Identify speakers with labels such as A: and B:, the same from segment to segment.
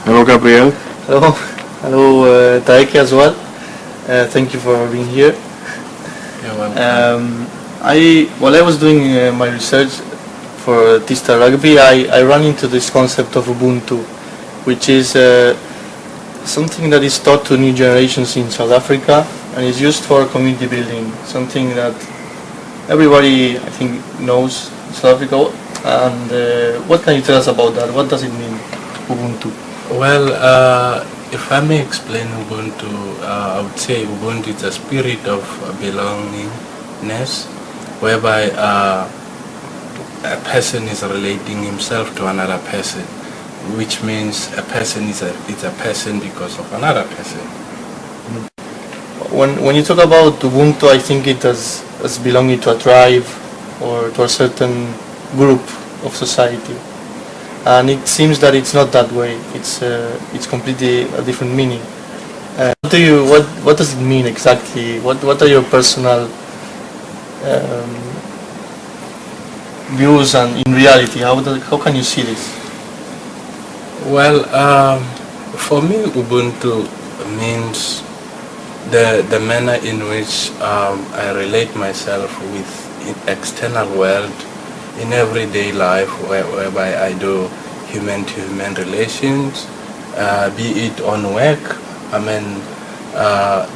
A: Hello, Gabriel.
B: Hello, hello, Taiki as well. Thank you for being here.
C: You're welcome.
B: While I was doing my research for Tista Rugby, I ran into this concept of Ubuntu, which is something that is taught to new generations in South Africa and is used for community building. Something that everybody, I think, knows in South Africa. And what can you tell us about that? What does it mean, Ubuntu?
C: Well, if I may explain Ubuntu, I would say Ubuntu is a spirit of belongingness, whereby a person is relating himself to another person, which means a person is a person because of another person.
B: When you talk about Ubuntu, I think it as belonging to a tribe or to a certain group of society, and it seems that it's not that way. It's completely a different meaning. What does it mean exactly? What are your personal views, and in reality, how can you see this?
C: Well, for me, Ubuntu means the manner in which I relate myself with external world in everyday life, whereby I do human-to-human relations, be it on work. I mean,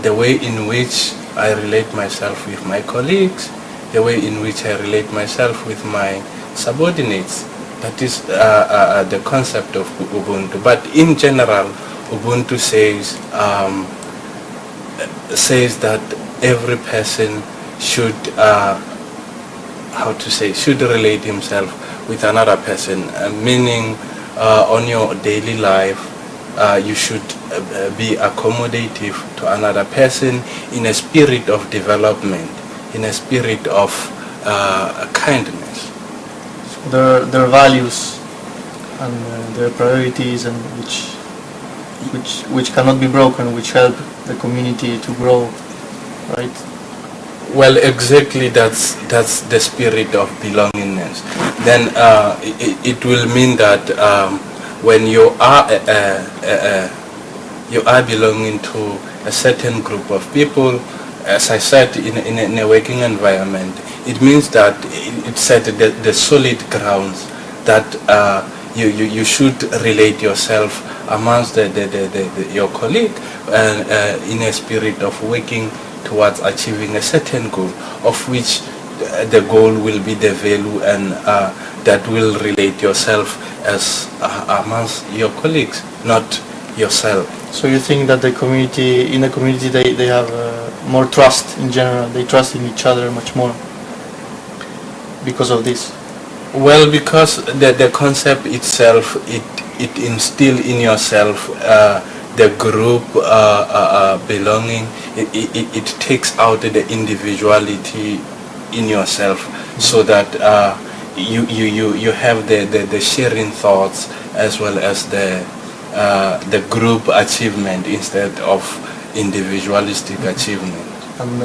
C: the way in which I relate myself with my colleagues, the way in which I relate myself with my subordinates. That is the concept of Ubuntu. But in general, Ubuntu says that every person should should relate himself with another person, meaning on your daily life you should be accommodative to another person in a spirit of development, in a spirit of kindness.
B: Their values and their priorities, and which cannot be broken, which help the community to grow, right?
C: Well, exactly, that's the spirit of belongingness. Then it will mean that when you are belonging to a certain group of people, as I said, in a working environment, it means that it set the solid grounds that you should relate yourself amongst your colleague in a spirit of working towards achieving a certain goal, of which the goal will be the value, and that will relate yourself as amongst your colleagues, not yourself.
B: So you think that in the community they have more trust in general, they trust in each other much more because of this?
C: Well, because the concept itself, it instill in yourself the group belonging. It takes out the individuality in yourself, so that you have the sharing thoughts as well as the group achievement instead of individualistic achievement.
B: And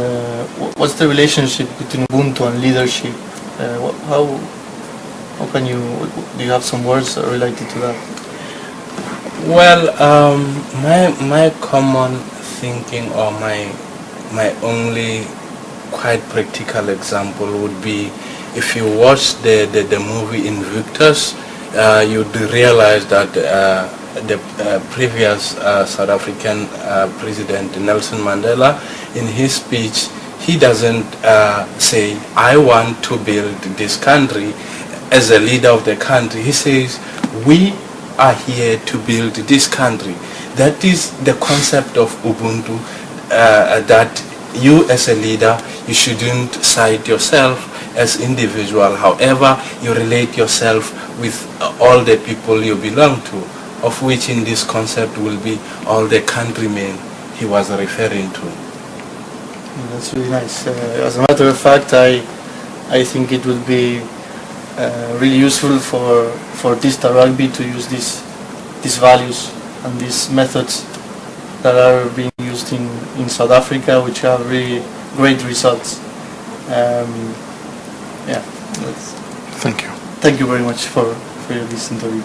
B: what's the relationship between Ubuntu and leadership? How can you, do you have some words related to that?
C: Well, my common thinking, or my only quite practical example would be, if you watch the movie Invictus, you'd realize that the previous South African President Nelson Mandela, in his speech, he doesn't say, I want to build this country as a leader of the country. He says, we are here to build this country. That is the concept of Ubuntu, that you as a leader, you shouldn't cite yourself as individual. However, you relate yourself with all the people you belong to, of which in this concept will be all the countrymen he was referring to.
B: That's really nice. As a matter of fact, I think it would be really useful for Tista Rugby to use these values and these methods that are being used in South Africa, which have really great results. Yeah.
A: Thank you.
B: Thank you very much for this interview.